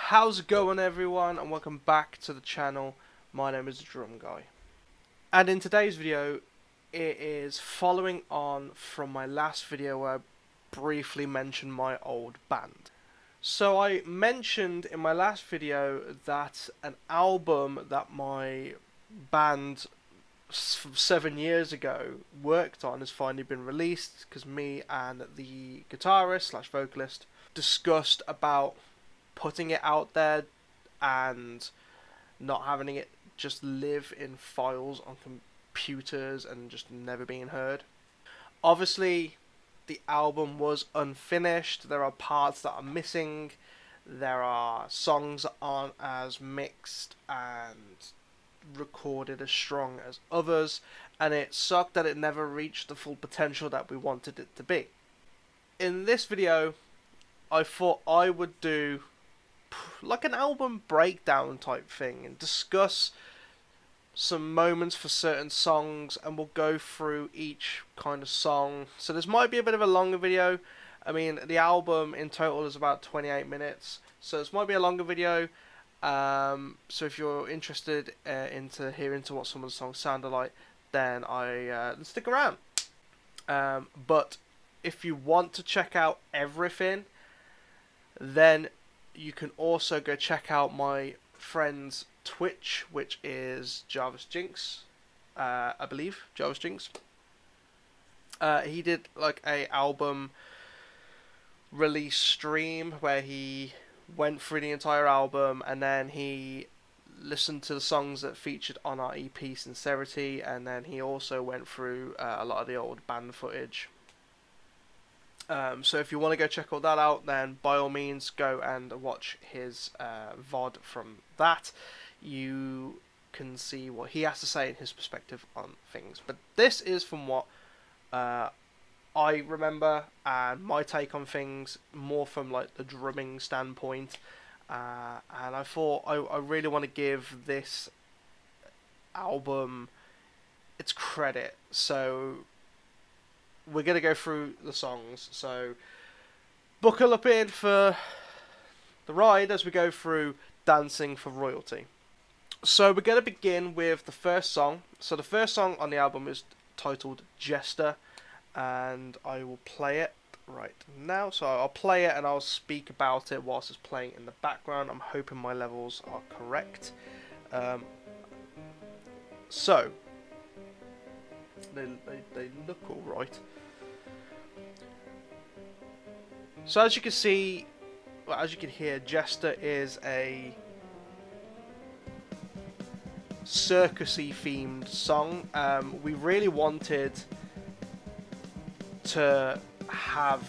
How's it going, everyone, and welcome back to the channel. My name is Drum Guy, and in today's video it is following on from my last video where I briefly mentioned my old band. So I mentioned in my last video that an album that my band 7 years ago worked on has finally been released, because me and the guitarist slash vocalist discussed about putting it out there and not having it just live in files on computers and just never being heard. Obviously, the album was unfinished. There are parts that are missing. There are songs that aren't as mixed and recorded as strong as others, and it sucked that it never reached the full potential that we wanted it to be. In this video, I thought I would do like an album breakdown type thing and discuss some moments for certain songs, and we'll go through each kind of song. So this might be a bit of a longer video. I mean, the album in total is about 28 minutes, so this might be a longer video. So if you're interested into hearing to what some of the songs sounded like, then let's stick around. But if you want to check out everything, then you can also go check out my friend's Twitch, which is Jarvis Jinx, I believe, Jarvis Jinx. He did like a album release stream where he went through the entire album, and then he listened to the songs that featured on our EP Sincerity, and then he also went through a lot of the old band footage. So if you want to go check all that out, then by all means go and watch his VOD from that. You can see what he has to say in his perspective on things. But this is from what I remember, and my take on things, more from like the drumming standpoint. And I thought I really want to give this album its credit. So we're going to go through the songs, so buckle up in for the ride as we go through Dancing for Royalty. So we're going to begin with the first song. So the first song on the album is titled Jester, and I will play it right now. So I'll play it and I'll speak about it whilst it's playing in the background. I'm hoping my levels are correct. So they look alright. So as you can see, well, as you can hear, Jester is a circusy themed song. We really wanted to have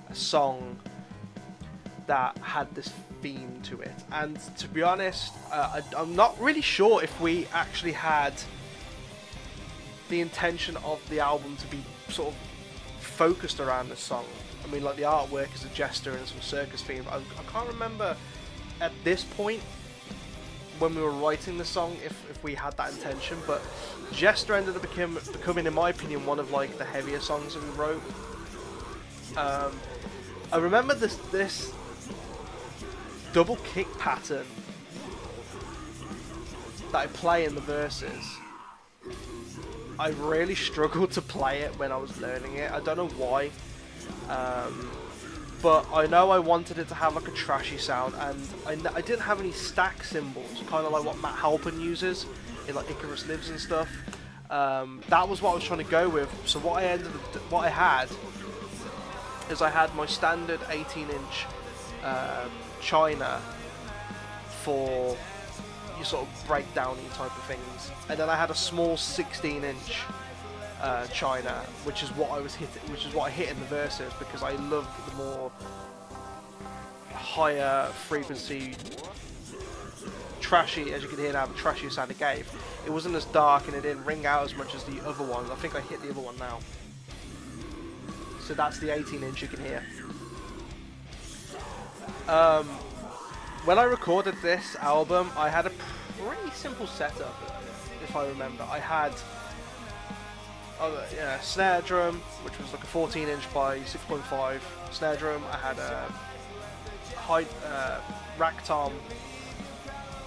a song that had this theme to it, and to be honest, I'm not really sure if we actually had the intention of the album to be sort of focused around this song. I mean, like, the artwork is a Jester and some circus theme. I can't remember at this point when we were writing the song if we had that intention, but Jester ended up becoming, in my opinion, one of like the heavier songs that we wrote. I remember this double kick pattern that I play in the verses. I really struggled to play it when I was learning it. I don't know why. But I know I wanted it to have like a trashy sound, and I didn't have any stack cymbals, kind of like what Matt Halpin uses in like Icarus Lives and stuff. That was what I was trying to go with. So what I had is I had my standard 18-inch China for your sort of breakdowny type of things, and then I had a small 16-inch China, which is what I hit in the verses, because I loved the more higher frequency, trashy, as you can hear now, the trashier sound it gave. It wasn't as dark and it didn't ring out as much as the other ones. I think I hit the other one now. So that's the 18-inch you can hear. When I recorded this album, I had a pretty simple setup, if I remember. I had a snare drum, which was like a 14-inch by 6.5 snare drum. I had a high rack tom,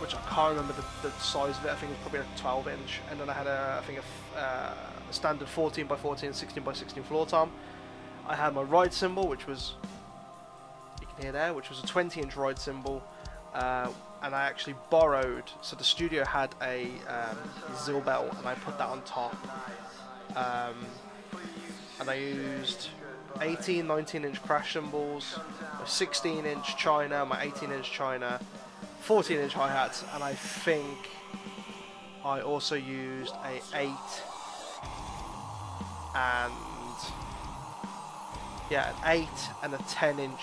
which I can't remember the size of it. I think it was probably like a 12-inch, and then I had I think a standard 14 by 14, 16 by 16 floor tom. I had my ride cymbal, which was, you can hear there, which was a 20-inch ride cymbal, and I actually borrowed. So the studio had a Zilbel, and I put that on top, and I used 18, 19-inch crash cymbals, my 16-inch China, my 18-inch China, 14-inch hi-hats, and I think I also used a 8 and an 8 and a 10-inch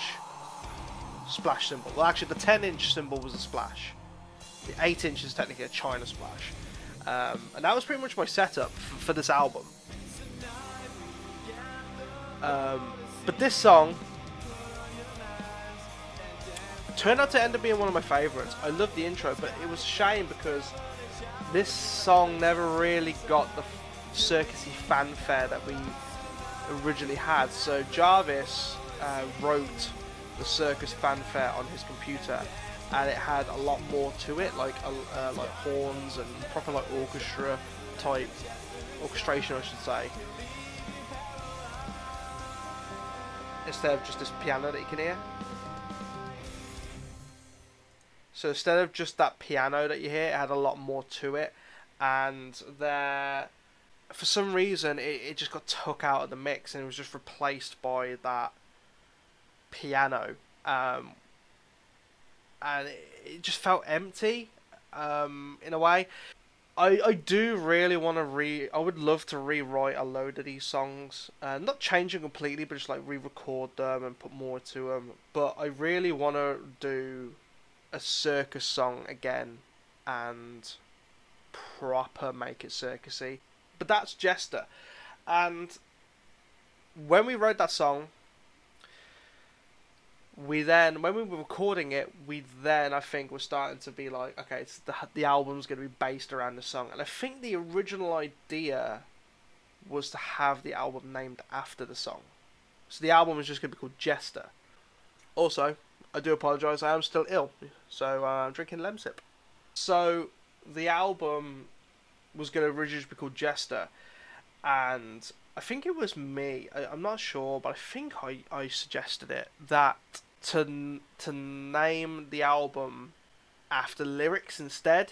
splash cymbal. Well, actually, the 10-inch cymbal was a splash. The 8-inch is technically a China splash, and that was pretty much my setup for this album. But this song turned out to end up being one of my favourites. I love the intro, but it was a shame because this song never really got the circusy fanfare that we originally had. So Jarvis wrote the circus fanfare on his computer, and it had a lot more to it, like horns and proper like orchestra type orchestration, I should say, instead of just this piano that you can hear. So instead of just that piano that you hear, it had a lot more to it, and there, for some reason, it just got took out of the mix and it was just replaced by that piano, and it just felt empty, in a way. I do really want to I would love to rewrite a load of these songs, not change them completely, but just like re-record them and put more to them. But I really want to do a circus song again and proper make it circusy. But that's Jester, and when we wrote that song, when we were recording it, I think were starting to be like, okay, the album's going to be based around the song. And I think the original idea was to have the album named after the song. So the album was just going to be called Jester. Also, I do apologise, I am still ill, so I'm drinking Lemsip. So the album was going to originally be called Jester, and I think it was me, I'm not sure, but I think I suggested it, that to name the album after lyrics instead.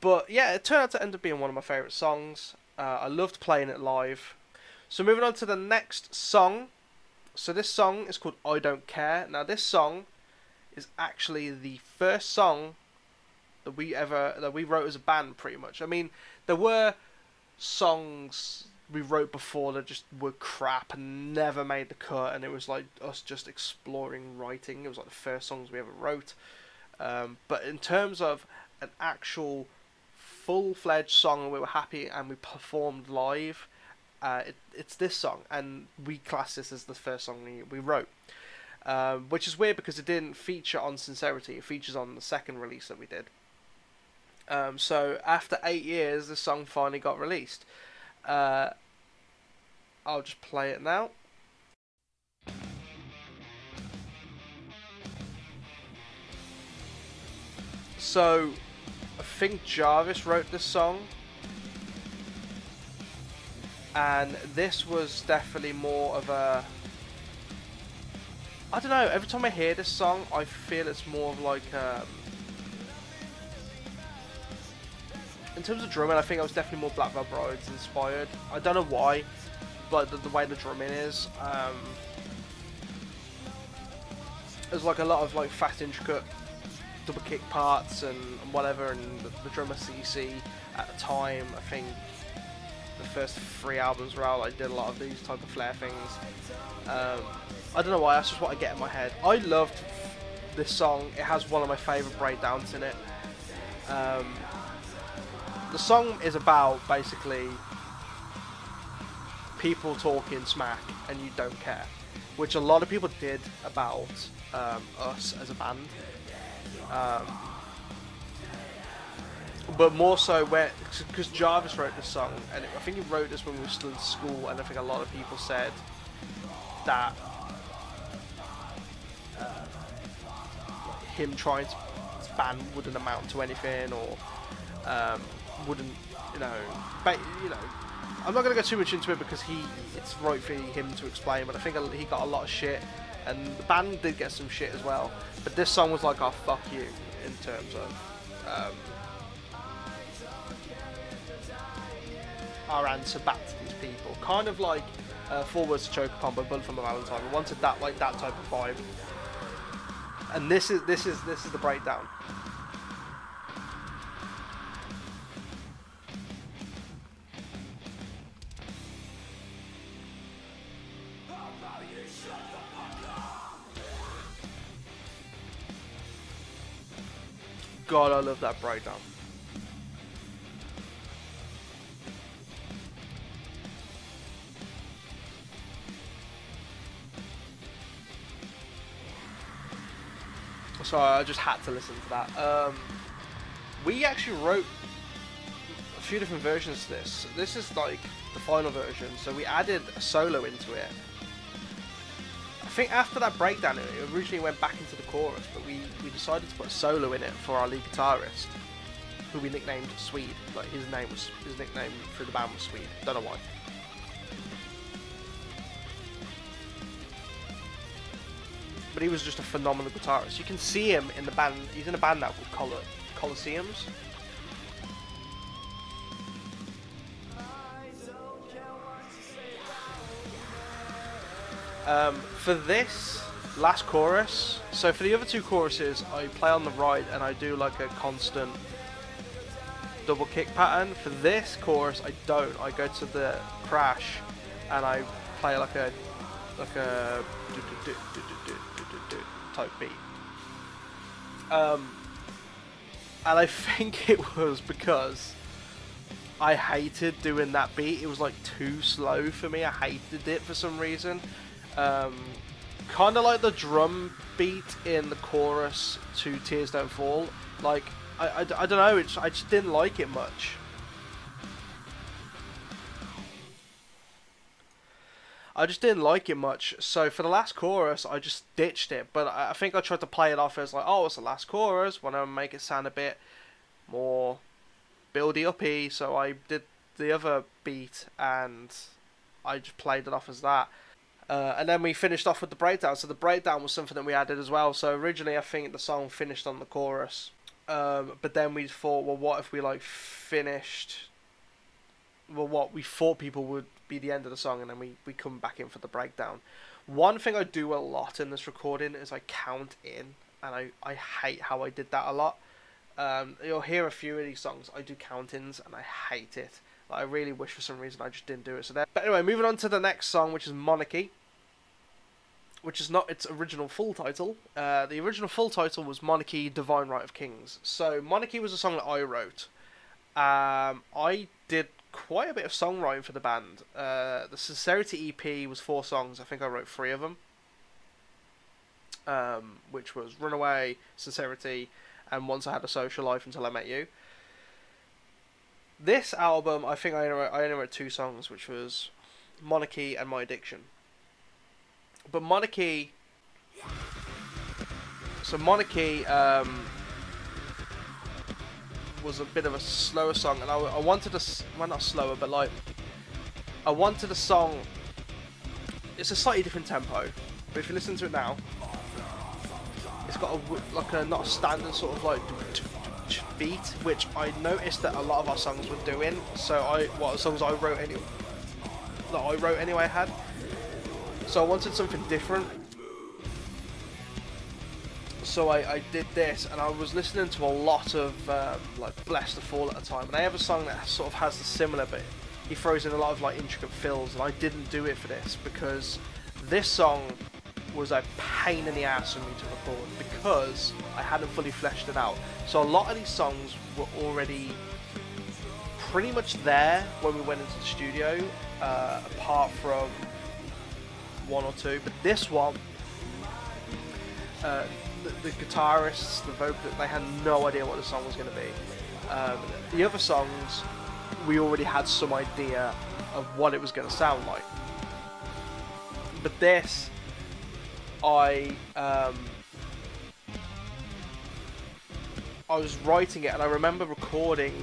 But yeah, it turned out to end up being one of my favourite songs. I loved playing it live. So moving on to the next song. So this song is called I Don't Care. Now this song is actually the first song that we wrote as a band, pretty much. I mean, there were songs we wrote before that just were crap and never made the cut, and it was like us just exploring writing. It was like the first songs we ever wrote. But in terms of an actual full-fledged song we were happy and we performed live, it's this song, and we class this as the first song we wrote. Which is weird because it didn't feature on Sincerity. It features on the second release that we did. So after 8 years, the song finally got released. I'll just play it now. So I think Jarvis wrote this song, and this was definitely more of a, I don't know, every time I hear this song I feel it's more of like in terms of drumming, I think I was definitely more Black Veil Brides inspired. I don't know why, but the way the drumming is, there's like a lot of like fast, intricate double kick parts and whatever, and the drummer CC at the time, I think the first 3 albums were out, I did a lot of these type of flair things. I don't know why, that's just what I get in my head. I loved this song. It has one of my favourite breakdowns in it. The song is about basically people talking smack and you don't care, which a lot of people did about us as a band. But more so because Jarvis wrote this song, and I think he wrote this when we were still in school, and I think a lot of people said that him trying to ban wouldn't amount to anything, or wouldn't, you know, I'm not going to go too much into it because it's right for him to explain, but I think he got a lot of shit, and the band did get some shit as well, but this song was like, oh, fuck you, in terms of our answer back to these people. Kind of like 4 Words to Choke Upon by Bullet from the Valentine. We wanted that, like, that type of vibe. And this is the breakdown. God, I love that breakdown. So I just had to listen to that. We actually wrote a few different versions to this. This is like the final version, so we added a solo into it. I think after that breakdown, it originally went back into the chorus, but we decided to put a solo in it for our lead guitarist, who we nicknamed Swede. Like, his nickname through the band was Swede. Don't know why. But he was just a phenomenal guitarist. You can see him in the band. He's in a band now called Colosseums. For this last chorus, so for the other 2 choruses, I play on the right and I do like a constant double kick pattern. For this chorus, I don't. I go to the crash and I play like a type beat. And I think it was because I hated doing that beat. It was like too slow for me. I hated it for some reason. Kind of like the drum beat in the chorus to Tears Don't Fall. Like, I don't know, I just didn't like it much. I just didn't like it much, so for the last chorus, I just ditched it. But I think I tried to play it off as like, oh, it's the last chorus, want to make it sound a bit more buildy-uppy, so I did the other beat, and I just played it off as that. And then we finished off with the breakdown, so the breakdown was something that we added as well. So originally, I think the song finished on the chorus, but then we thought, well, what if we, like, finished... Well, what we thought people would be the end of the song, and then we come back in for the breakdown. One thing I do a lot in this recording is I count in, and I hate how I did that a lot. You'll hear a few of these songs, I do count-ins, and I hate it. Like, I really wish for some reason I just didn't do it. So there. But anyway, moving on to the next song, which is Monarchy, which is not its original full title. The original full title was Monarchy, Divine Right of Kings. So Monarchy was a song that I wrote. I did quite a bit of songwriting for the band. The Sincerity EP was 4 songs. I think I wrote 3 of them, which was Runaway, Sincerity, and Once I Had a Social Life Until I Met You. This album, I think I only wrote 2 songs, which was Monarchy and My Addiction. But Monarchy... So Monarchy was a bit of a slower song, and I wanted a... Well, not slower, but like... I wanted a song... It's a slightly different tempo, but if you listen to it now, it's got a not a standard sort of like beat, which I noticed that a lot of our songs were doing. So what songs I wrote anyway had. So I wanted something different. So I did this, and I was listening to a lot of like Blessed to Fall at the time, and I have a song that sort of has the similar, but he throws in a lot of like intricate fills, and I didn't do it for this because this song was a pain in the ass for me to record because I hadn't fully fleshed it out. So a lot of these songs were already pretty much there when we went into the studio, apart from 1 or 2. But this one, the guitarists, the vocalists, they had no idea what the song was going to be. The other songs, we already had some idea of what it was going to sound like. But this, I I was writing it, and I remember recording.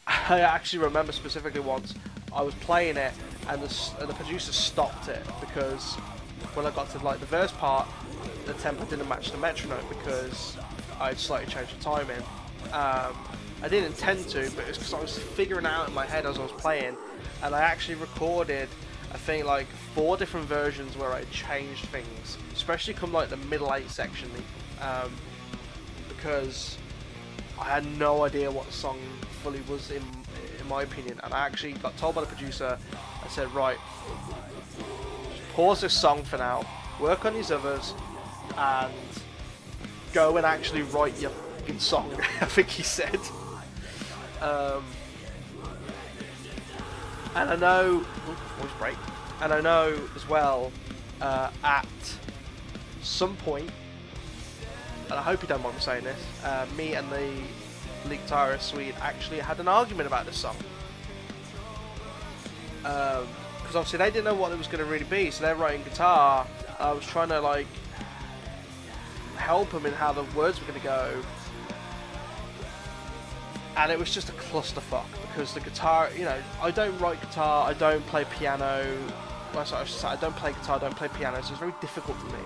I actually remember specifically once I was playing it, and the producer stopped it because when I got to like the verse part, the tempo didn't match the metronome because I'd slightly changed the timing. I didn't intend to, but it's because I was figuring it out in my head as I was playing, and I actually recorded, I think, like 4 different versions where I changed things, especially come like the middle 8 section, because I had no idea what the song fully was in my opinion, and I actually got told by the producer. I said, right, pause this song for now, work on these others, and go and actually write your fucking song. I think he said. And I know, voice break, and I know as well, at some point, and I hope you don't mind me saying this, me and the lead guitarist Swede actually had an argument about this song. Because obviously they didn't know what it was going to really be, so they're writing guitar. I was trying to like help them in how the words were going to go, and it was just a clusterfuck because the guitar, you know, I don't write guitar, I don't play piano. Well, sorry, I should say I don't play guitar, I don't play piano, so it's very difficult for me.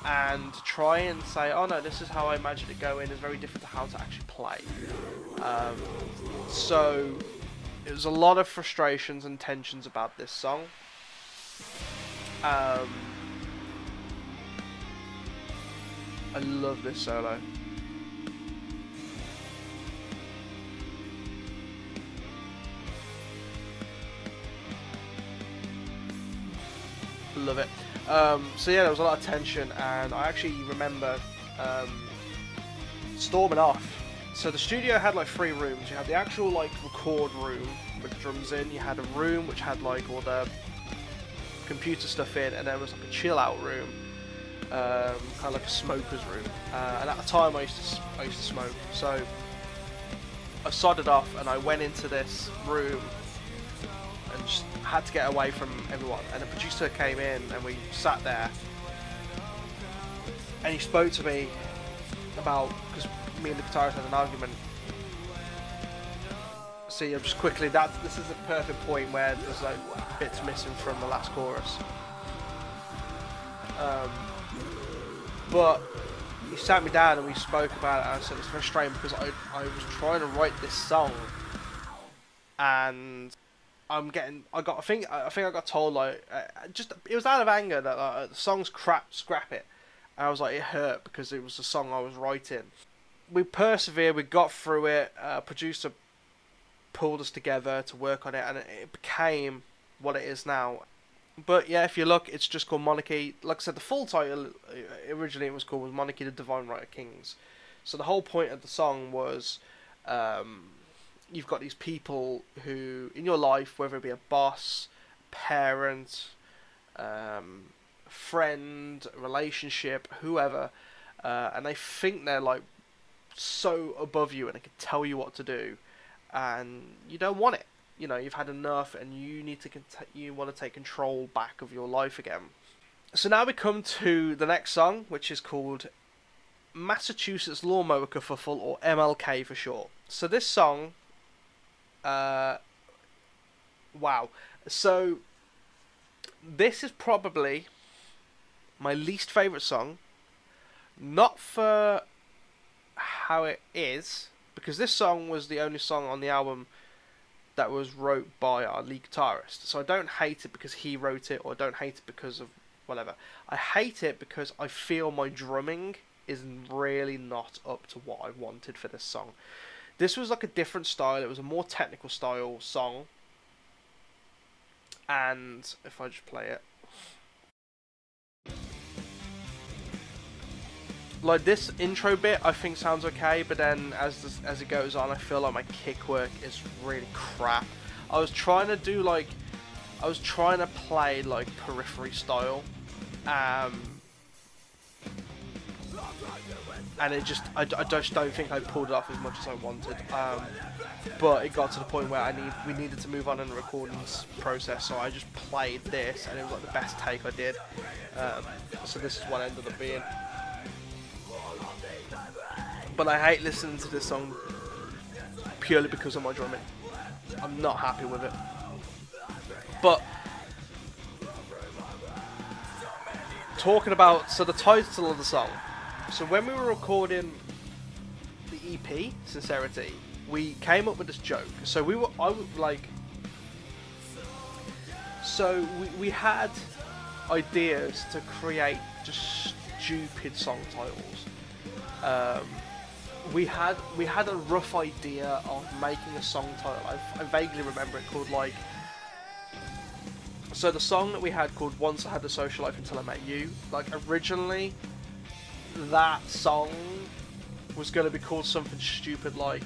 And to try and say, oh no, this is how I imagine it going, is very different to how to actually play. So it was a lot of frustrations and tensions about this song. I love this solo. Love it. So yeah, there was a lot of tension, and I actually remember storming off. So the studio had like 3 rooms. You had the actual like record room with the drums in. You had a room which had like all the computer stuff in, and there was like a chill out room, kind of like a smoker's room. And at the time I used to smoke, so I sodded off and I went into this room and just had to get away from everyone. And the producer came in and we sat there, and he spoke to me about, because me and the guitarist had an argument. See, I'm just quickly, this is the perfect point where there's like bits missing from the last chorus. But he sat me down and we spoke about it, and I said it's frustrating because I was trying to write this song, and I think I got told like just it was out of anger that the song's crap, scrap it. And I was like, it hurt because it was the song I was writing. We persevered, we got through it. Producer pulled us together to work on it, and it became what it is now. But yeah, if you look, it's just called Monarchy. Like I said, the full title originally it was called Monarchy, the Divine Right of Kings. So the whole point of the song was, you've got these people who in your life, whether it be a boss, parent, friend, relationship, whoever, and they think they're like so above you and they can tell you what to do, and you don't want it. You know, you've had enough, and you need to you want to take control back of your life again. So now we come to the next song, which is called Massachusetts Lawnmower Kerfuffle, or M.L.K. for short. So this song, wow. So this is probably my least favourite song, not for how it is, because this song was the only song on the album that was wrote by our lead guitarist. So I don't hate it because he wrote it, or I don't hate it because of whatever. I hate it because I feel my drumming is really not up to what I wanted for this song. This was like a different style. It was a more technical style song. And if I just play it, like this intro bit I think sounds okay, but then as it goes on I feel like my kick work is really crap. I was trying to play like Periphery style, and it just I just don't think I pulled it off as much as I wanted. But it got to the point where we needed to move on in the recording process, so I just played this, and it was like the best take I did. So this is what it ended up being. But I hate listening to this song purely because of my drumming. I'm not happy with it. But talking about, so the title of the song. So when we were recording the EP, Sincerity, we came up with this joke. So I was like, so we had ideas to create just stupid song titles. We had a rough idea of making a song title. I vaguely remember it called like. So the song that we had called "Once I Had a Social Life Until I Met You." Like originally, that song was going to be called something stupid like,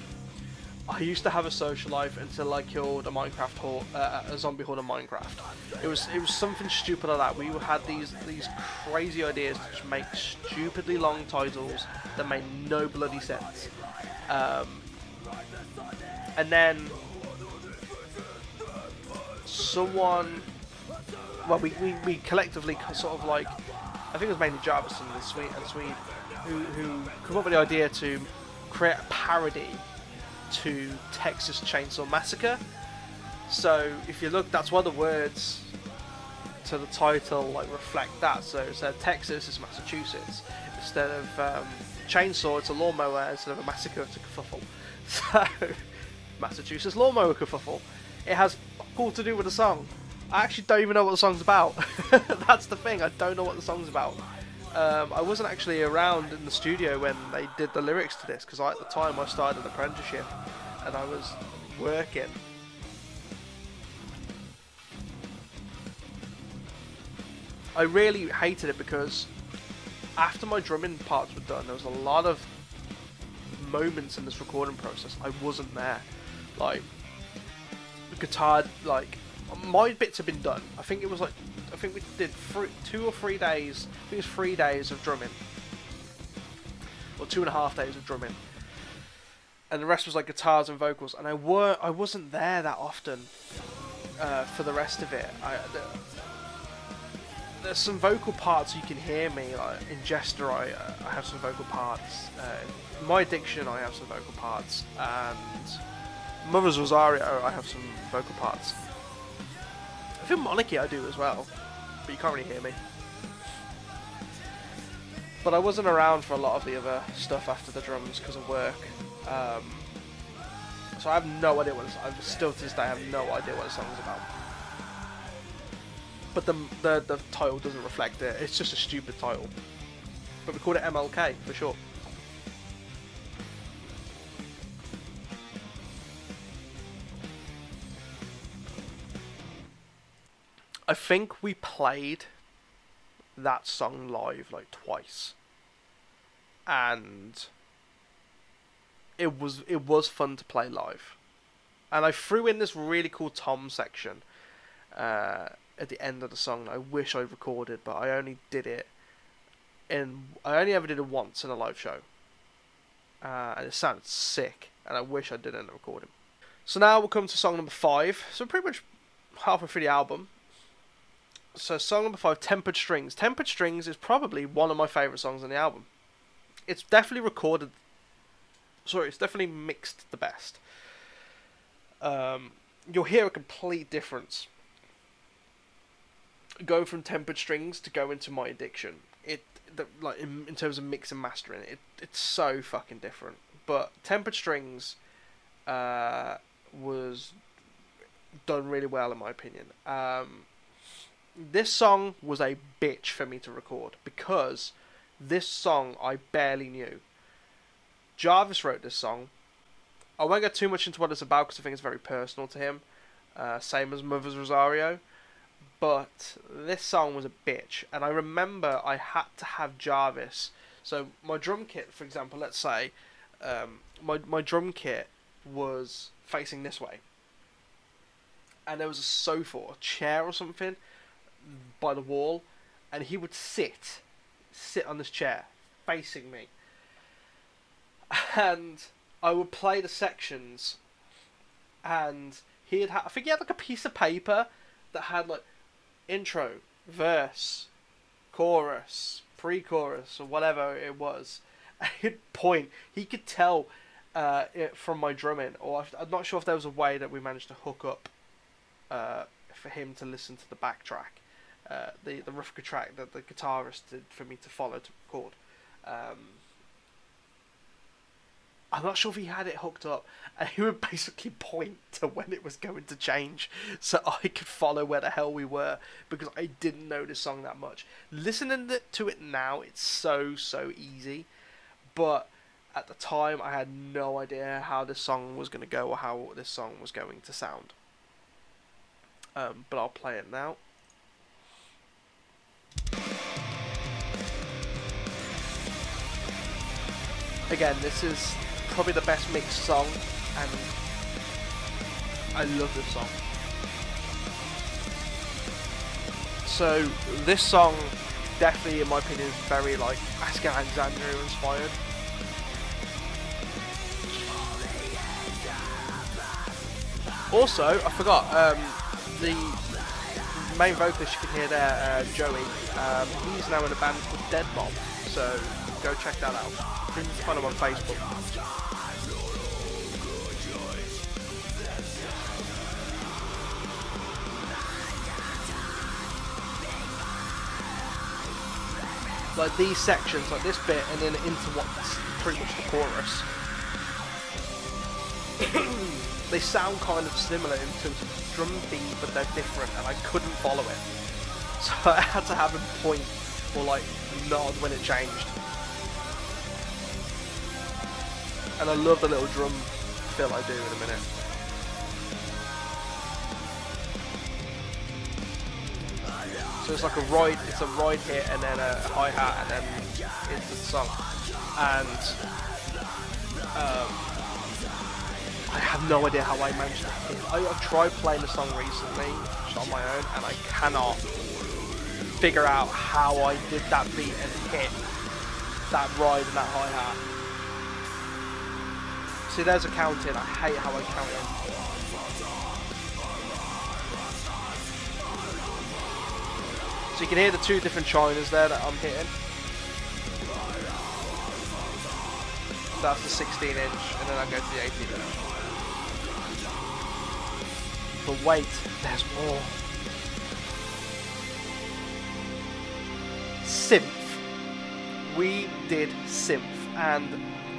"I used to have a social life until I killed a zombie horde in Minecraft." It was something stupid like that. We had these crazy ideas to just make stupidly long titles that made no bloody sense. And then someone, well, we collectively sort of like, I think it was mainly Jarvis and Swede who come up with the idea to create a parody to Texas Chainsaw Massacre. So if you look, that's why the words to the title like reflect that. So instead of Texas, it's Massachusetts. Instead of chainsaw, it's a lawnmower. Instead of a massacre, it's a kerfuffle. So Massachusetts lawnmower kerfuffle. It has all to do with the song. I actually don't even know what the song's about. That's the thing. I don't know what the song's about. I wasn't actually around in the studio when they did the lyrics to this, because at the time I started an apprenticeship and I was working. I really hated it because after my drumming parts were done, there was a lot of moments in this recording process I wasn't there. Like the guitar, like my bits have been done. I think we did 2 or 3 days. I think it was 3 days of drumming, or 2.5 days of drumming, and the rest was like guitars and vocals. And I wasn't there that often for the rest of it. There's some vocal parts you can hear me. Like in Jester, I have some vocal parts. In My Addiction, I have some vocal parts, and Mother's Rosario, I have some vocal parts. I think Monarchy I do as well, but you can't really hear me. But I wasn't around for a lot of the other stuff after the drums because of work. So I have no idea what I'm still to this day I have no idea what the song's about. But the title doesn't reflect it. It's just a stupid title. But we called it M.L.K. for short. I think we played that song live like twice, and it was fun to play live. And I threw in this really cool tom section at the end of the song that I wish I recorded, but I only did it I only ever did it once in a live show, and it sounded sick, and I wish I did it in a recording. So now we'll come to song number 5. So pretty much halfway through the album. So song number 5, Tempered Strings. Tempered Strings is probably one of my favourite songs on the album. It's definitely it's definitely mixed the best. You'll hear a complete difference going from Tempered Strings to go into My Addiction. Like in terms of mix and mastering, it's so fucking different. But Tempered Strings was done really well in my opinion. This song was a bitch for me to record because this song I barely knew. Jarvis wrote this song. I won't go too much into what it's about because I think it's very personal to him. Same as Mother's Rosario. But this song was a bitch. And I remember I had to have Jarvis. So my drum kit, for example, let's say, my drum kit was facing this way. And there was a sofa or a chair or something by the wall, and he would sit on this chair facing me, and I would play the sections, and I think he had like a piece of paper that had like intro, verse, chorus, pre-chorus, or whatever it was, He'd point. He could tell it from my drumming, or I'm not sure if there was a way that we managed to hook up for him to listen to the backtrack, the rough track that the guitarist did for me to follow to record. I'm not sure if he had it hooked up, and he would basically point to when it was going to change, so I could follow where the hell we were, because I didn't know this song that much. Listening to it now, it's so easy, but at the time I had no idea how this song was going to go, or how this song was going to sound. But I'll play it now. Again, this is probably the best mixed song, and I love this song. So this song definitely, in my opinion, is very like Ask Alexandria inspired. Also, I forgot, the main vocalist you can hear there, Joey, he's now in a band called Dead Mob, so go check that out. You can find him on Facebook. Like these sections, like this bit, and then into what's pretty much the chorus. They sound kind of similar in terms of drum beat, but they're different, and I couldn't follow it. So I had to have him point or like nod when it changed. And I love the little drum fill I do in a minute. So it's like a ride hit and then a hi-hat and then into the song. And I have no idea how I managed to hit. I've tried playing the song recently, just on my own, and I cannot figure out how I did that beat and hit that ride and that hi-hat. See, there's a count in. I hate how I count in. So you can hear the two different chinas there that I'm hitting. That's the 16 inch, and then I go to the 18 inch. But wait, there's more. Synth. We did synth, and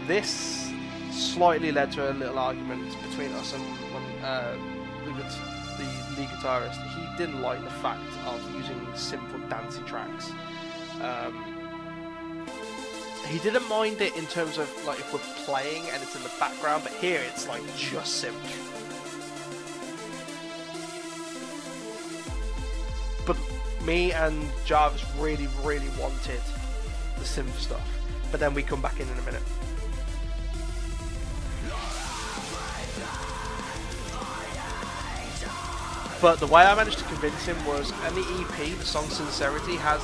this slightly led to a little argument between us and the lead guitarist. He didn't like the fact of using simple dancey tracks. He didn't mind it in terms of like if we're playing and it's in the background, but here it's like just synth. But me and Jarvis really wanted the synth stuff, but then we come back in a minute. But the way I managed to convince him was, and the EP, the song Sincerity, has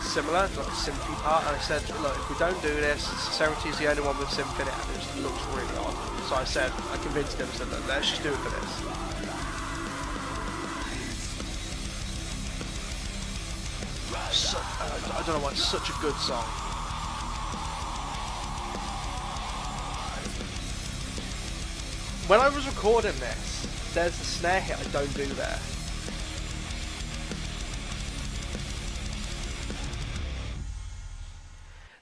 similar, like a synthy part, and I said, look, if we don't do this, Sincerity is the only one with synth in it, and it just looks really odd. So I convinced him, I said, look, let's just do it for this. So, I don't know why, it's such a good song. When I was recording this, there's the snare hit I don't do there.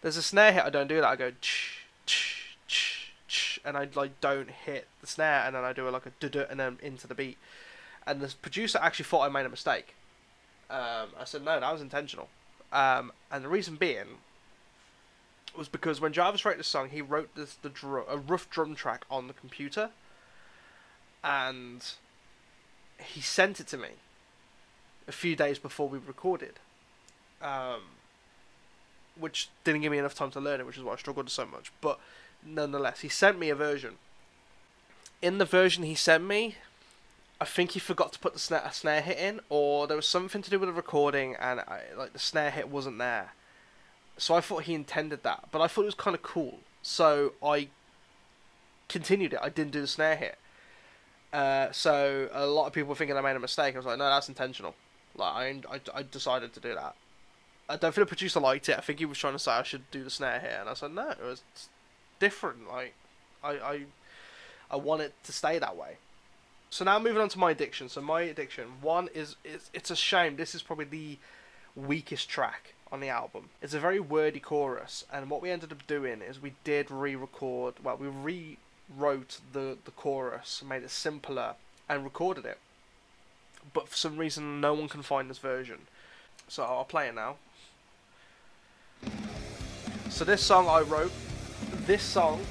There's a snare hit I don't do that. I go ch ch ch ch, and I like don't hit the snare, and then I do like a duh and then into the beat. And the producer actually thought I made a mistake. I said no, that was intentional. And the reason being was because when Jarvis wrote this song, he wrote a rough drum track on the computer. And he sent it to me a few days before we recorded, which didn't give me enough time to learn it, which is why I struggled so much. But nonetheless, he sent me a version. In the version he sent me, I think he forgot to put a snare hit in, or there was something to do with the recording, and like the snare hit wasn't there. So I thought he intended that, but I thought it was kind of cool. So I continued it. I didn't do the snare hit. So a lot of people were thinking I made a mistake. I was like, no, that's intentional. Like I decided to do that. I don't think the producer liked it. I think he was trying to say I should do the snare here, and I said no, it was different. Like, I want it to stay that way. So now moving on to my addiction. So my addiction, one is it's a shame. This is probably the weakest track on the album. It's a very wordy chorus, and what we ended up doing is we did re-record. Well, we rewrote the chorus, made it simpler, and recorded it. But for some reason, no one can find this version. So I'll play it now. So this song I wrote. This song.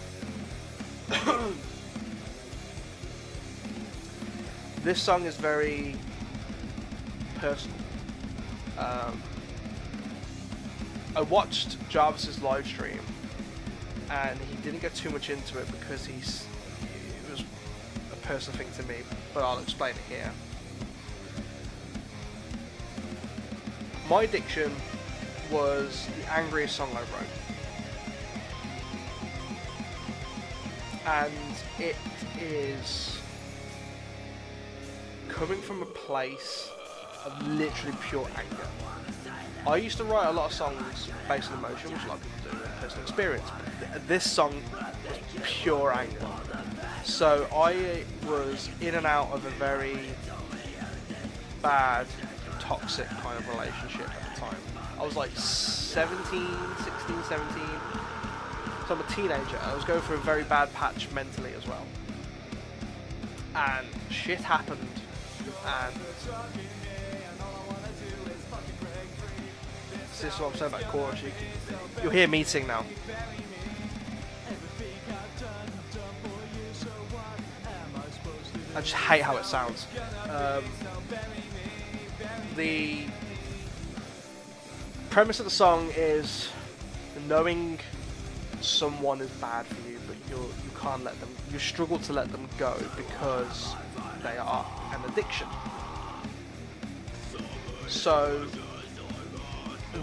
This song is very personal. I watched Jarvis's live stream, and he didn't get too much into it because it was a personal thing to me. But I'll explain it here. My addiction was the angriest song I wrote. And it is coming from a place of literally pure anger. I used to write a lot of songs based on emotion, which a lot of people do in personal experience. But this song was pure anger. So I was in and out of a very bad, toxic kind of relationship at the time. I was like 16, 17. So I'm a teenager. I was going through a very bad patch mentally as well. And shit happened. And this is what I'm saying about chorus. You'll hear me sing now. I just hate how it sounds. The premise of the song is knowing someone is bad for you, but you can't let them. You struggle to let them go because they are an addiction. So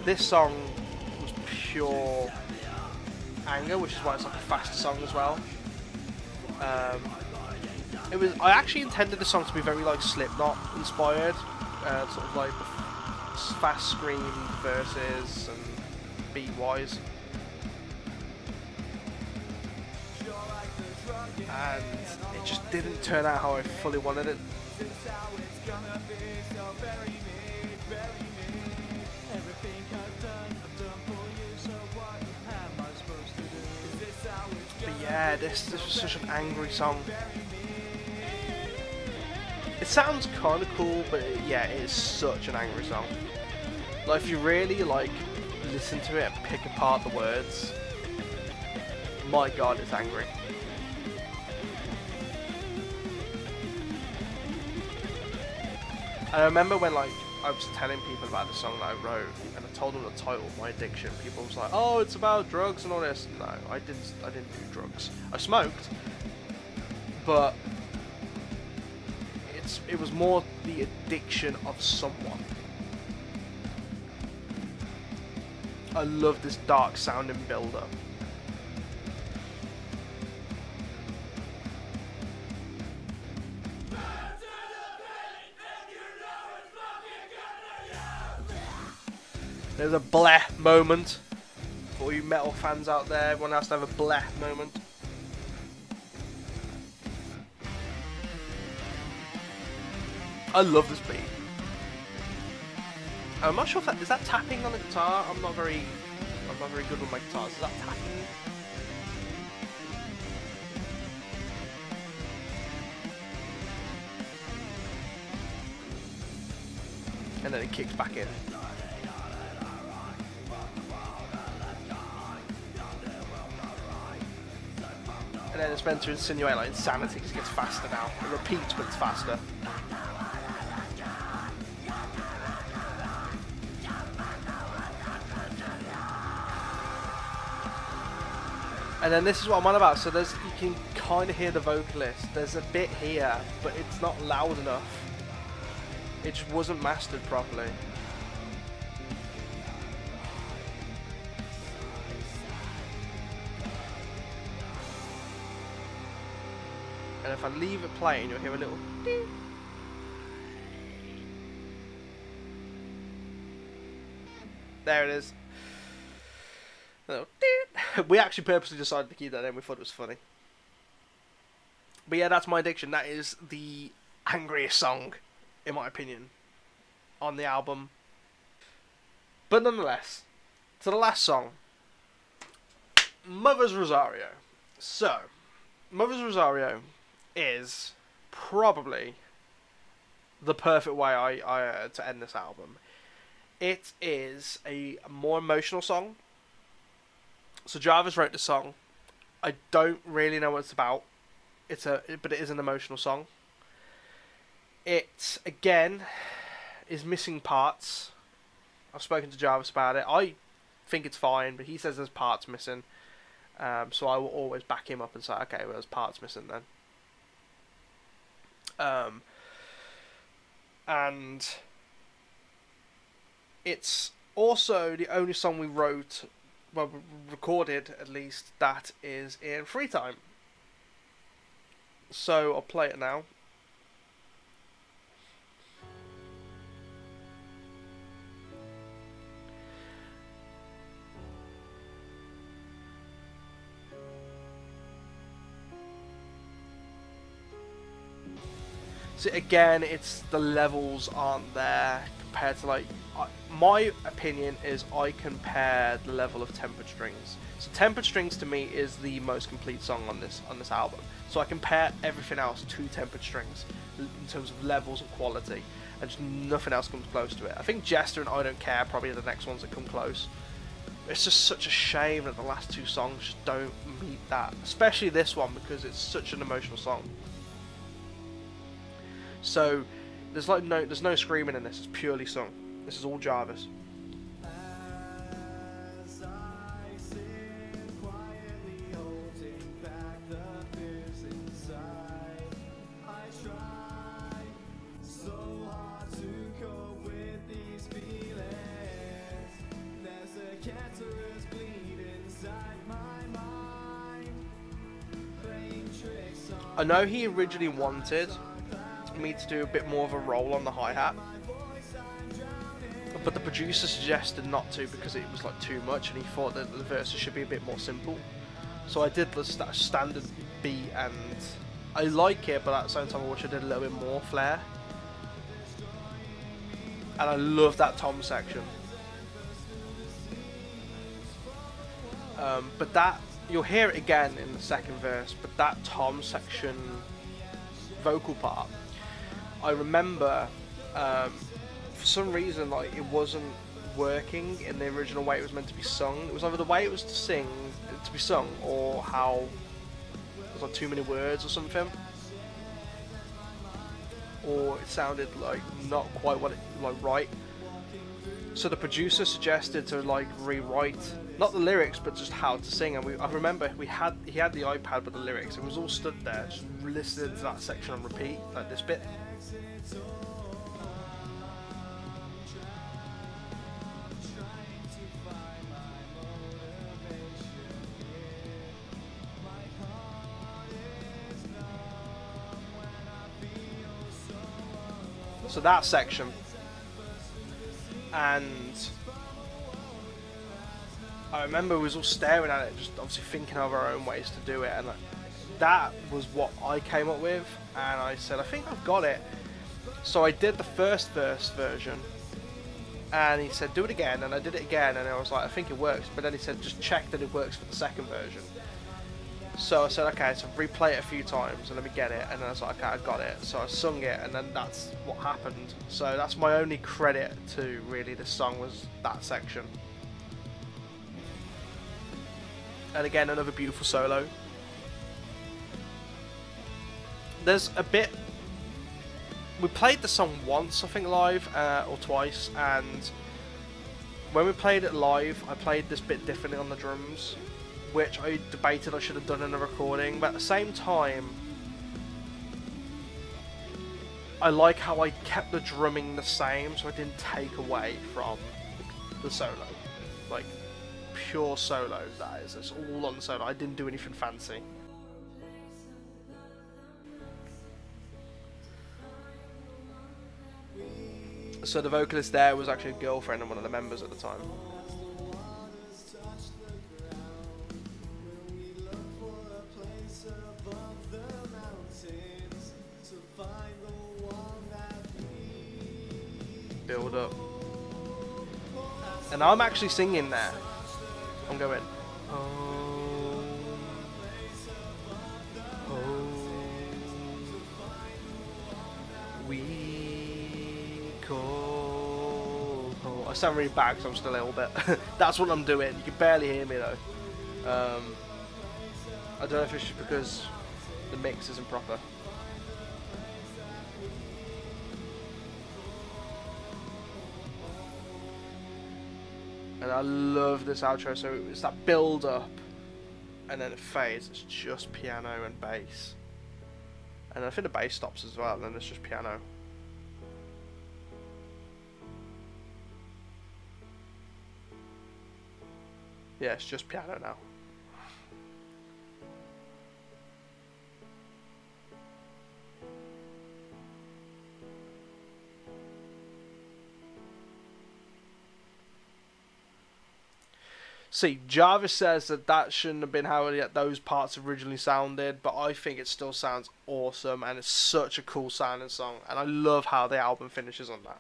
this song was pure anger, which is why it's like a faster song as well. I actually intended the song to be very like Slipknot inspired, sort of like fast scream verses and beat wise. And it just didn't turn out how I fully wanted it. But yeah, this was such an angry song. It sounds kind of cool, but yeah, it is such an angry song. Like, if you really like listen to it and pick apart the words, my god, it's angry. And I remember when like I was telling people about the song that I wrote, and I told them the title, My Addiction. People was like, "Oh, it's about drugs and all this." No, I didn't do drugs. I smoked, but it was more the addiction of someone. I love this dark sounding build-up. There's a bleh moment for all you metal fans out there. Everyone has to have a bleh moment. I love this beat. I'm not sure if is that tapping on the guitar. I'm not very good with my guitars. Is that tapping? And then it kicks back in. And then it's meant to insinuate like insanity because it gets faster now. It repeats, but it's faster. And then this is what I'm on about. So you can kind of hear the vocalist. There's a bit here, but it's not loud enough. It just wasn't mastered properly. And if I leave it playing, you'll hear a little ding. There it is. We actually purposely decided to keep that in. We thought it was funny. But yeah, that's My Addiction. That is the angriest song, in my opinion, on the album. But nonetheless, to the last song, Mother's Rosario. So, Mother's Rosario is probably the perfect way I to end this album. It is a more emotional song. So Jarvis wrote the song. I don't really know what it's about. But it is an emotional song. It again is missing parts. I've spoken to Jarvis about it. I think it's fine, but he says there's parts missing. So I will always back him up and say, okay, well, there's parts missing then. And it's also the only song we wrote, well, recorded at least, that is in free time. So I'll play it now. So again, it's the levels aren't there compared to, like, my opinion is I compare the level of Tempered Strings. So Tempered Strings to me is the most complete song on this album. So I compare everything else to Tempered Strings in terms of levels and quality, and just nothing else comes close to it. I think Jester and I Don't Care are probably the next ones that come close. It's just such a shame that the last two songs just don't meet that, especially this one, because it's such an emotional song. So there's no screaming in this. It's purely sung. This is all Jarvis. I know he originally wanted me to do a bit more of a roll on the hi-hat, but the producer suggested not to because it was like too much, and he thought that the verses should be a bit more simple. So I did the standard beat, and I like it, but at the same time I wish I did a little bit more flair. And I love that tom section. But that, you'll hear it again in the second verse, but that tom section vocal part, I remember for some reason, like, it wasn't working in the original way it was meant to be sung. It was either the way it was to be sung, or how there's like too many words or something, or it sounded like not quite what it right. So the producer suggested to like rewrite not the lyrics but just how to sing, and I remember he had the iPad with the lyrics, and was all stood there just listening to that section on repeat, like this bit. So that section, and I remember we was all staring at it, just obviously thinking of our own ways to do it, and that was what I came up with, and I said, I think I've got it. So I did the first verse version, and he said, do it again, and I did it again, and I was like, I think it works, but then he said, just check that it works for the second version. So I said, okay, so replay it a few times and let me get it, and then I was like, okay, I got it. So I sung it, and then that's what happened. So that's my only credit to really this song, was that section. And again, another beautiful solo. There's a bit, we played the song once, I think, live, or twice, and when we played it live, I played this bit differently on the drums, which I debated I should have done in a recording, but at the same time, I like how I kept the drumming the same, so I didn't take away from the solo. Like, pure solo, that is. It's all on the solo. I didn't do anything fancy. So the vocalist there was actually a girlfriend of one of the members at the time. up. And I'm actually singing there. I'm going, home, home, we call home. I sound really bad because I'm still a little bit. That's what I'm doing. You can barely hear me though. I don't know if it's just because the mix isn't proper. And I love this outro, so it's that build up and then it fades, it's just piano and bass. And I think the bass stops as well, and then it's just piano. Yeah, it's just piano now. See, Jarvis says that shouldn't have been how those parts originally sounded, but I think it still sounds awesome, and it's such a cool sounding song, and I love how the album finishes on that.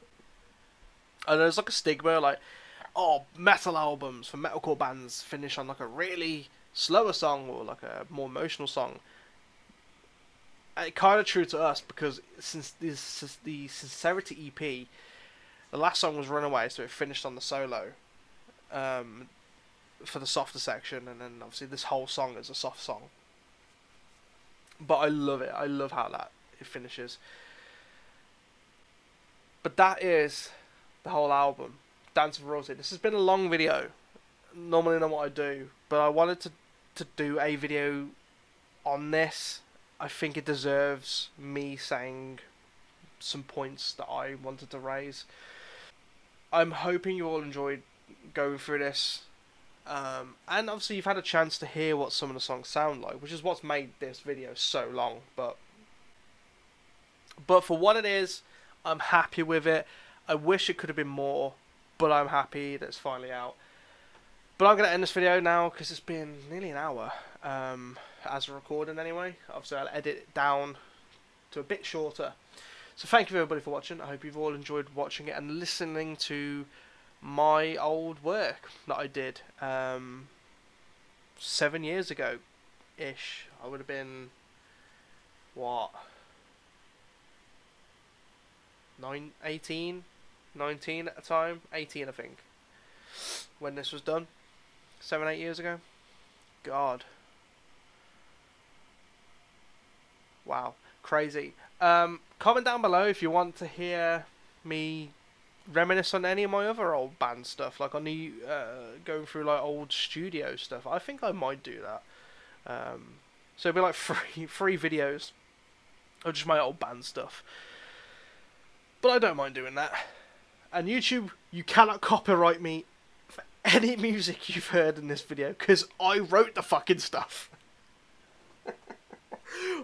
And there's like a stigma, like, oh, metal albums for metalcore bands finish on like a really slower song or like a more emotional song. And it's kind of true to us, because since the Sincerity EP, the last song was Runaway, so it finished on the solo. For the softer section, and then obviously this whole song is a soft song. But I love it. I love how it finishes. But that is the whole album, Dance of Royalty. This has been a long video. Normally not what I do, but I wanted to do a video on this. I think it deserves me saying some points that I wanted to raise. I'm hoping you all enjoyed going through this. And obviously you've had a chance to hear what some of the songs sound like, which is what's made this video so long. But for what it is, I'm happy with it. I wish it could have been more, but I'm happy that it's finally out. But I'm going to end this video now, because it's been nearly an hour, as a recording anyway. Obviously I'll edit it down to a bit shorter. So thank you everybody for watching. I hope you've all enjoyed watching it and listening to my old work that I did 7 years ago ish. I would have been what, 19 at the time, 18 I think, when this was done. 7-8 years ago. God, wow, crazy. Comment down below if you want to hear me reminisce on any of my other old band stuff, like on the going through like old studio stuff. I think I might do that. So it'll be like free videos of just my old band stuff. But I don't mind doing that. And YouTube, you cannot copyright me for any music you've heard in this video, because I wrote the fucking stuff.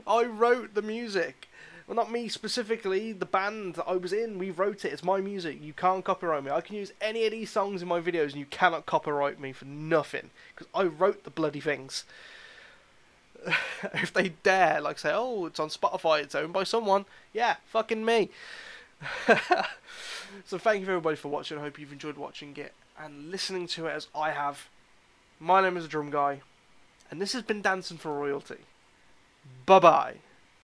I wrote the music. Well, not me specifically, the band that I was in, we wrote it, it's my music, you can't copyright me. I can use any of these songs in my videos and you cannot copyright me for nothing, because I wrote the bloody things. If they dare, like say, oh, it's on Spotify, it's owned by someone, yeah, fucking me. So thank you everybody for watching. I hope you've enjoyed watching it and listening to it as I have. My name is Drum Guy, and this has been Dancing for Royalty. Bye bye.